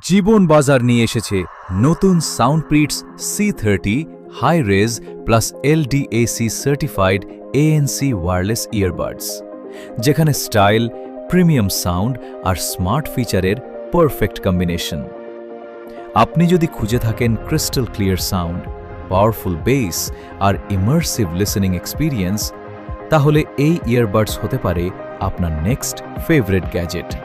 জীবন বাজার নিয়ে এসেছে নতুন Soundpeats C30 high res plus LDAC certified ANC wireless earbuds, যেখানে স্টাইল, প্রিমিয়াম সাউন্ড আর স্মার্ট ফিচারের পারফেক্ট কম্বিনেশন। আপনি যদি খুঁজে থাকেন crystal clear sound, powerful bass আর ইমার্সিভ লিসেনিং এক্সপিরিয়েন্স, তাহলে এই ইয়ারবাডস হতে পারে আপনার নেক্সট ফেভারিট গ্যাজেট।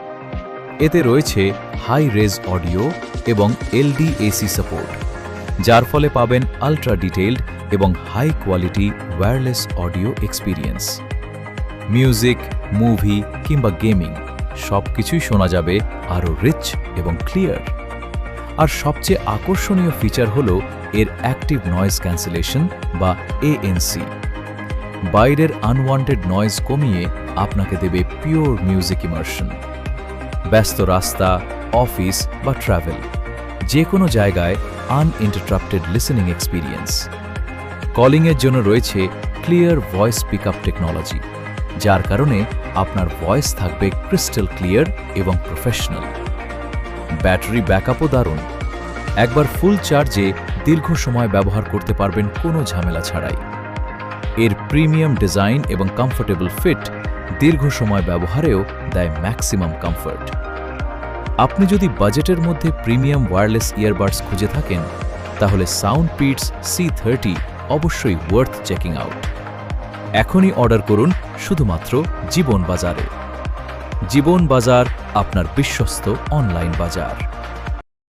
এতে রয়েছে হাই রেজ অডিও এবং LDAC সাপোর্ট, যার ফলে পাবেন আলট্রা ডিটেইলড এবং high quality wireless audio experience. Music, movie কিংবা গেমিং সবকিছুই শোনা যাবে আরও রিচ এবং ক্লিয়ার। আর সবচেয়ে আকর্ষণীয় ফিচার হল এর অ্যাক্টিভ নয়েজ ক্যান্সেলেশন বা ANC। বাইরের আনওয়ান্টেড নয়েজ কমিয়ে আপনাকে দেবে পিওর মিউজিক ইমার্শন। ব্যস্ত রাস্তা, অফিস বা ট্রাভেল, যে কোনো জায়গায় আনইন্টারাপ্টেড লিসেনিং এক্সপিরিয়েন্স। কলিংয়ের জন্য রয়েছে ক্লিয়ার ভয়েস পিকআপ টেকনোলজি, যার কারণে আপনার ভয়েস থাকবে ক্রিস্টাল ক্লিয়ার এবং প্রফেশনাল। ব্যাটারি ব্যাকআপও দারুণ। একবার ফুল চার্জে দীর্ঘ সময় ব্যবহার করতে পারবেন কোনো ঝামেলা ছাড়াই। এর প্রিমিয়াম ডিজাইন এবং কমফোর্টেবল ফিট দীর্ঘ সময় ব্যবহারেও দেয় ম্যাক্সিমাম কমফোর্ট। আপনি যদি বাজেটের মধ্যে প্রিমিয়াম ওয়্যারলেস ইয়ারবাডস খুঁজে থাকেন, তাহলে সাউন্ডপ্রিটস C30 অবশ্যই ওয়ার্থ চেকিং আউট। এখনই অর্ডার করুন শুধুমাত্র জীবন বাজারে। জীবন বাজার, আপনার বিশ্বস্ত অনলাইন বাজার।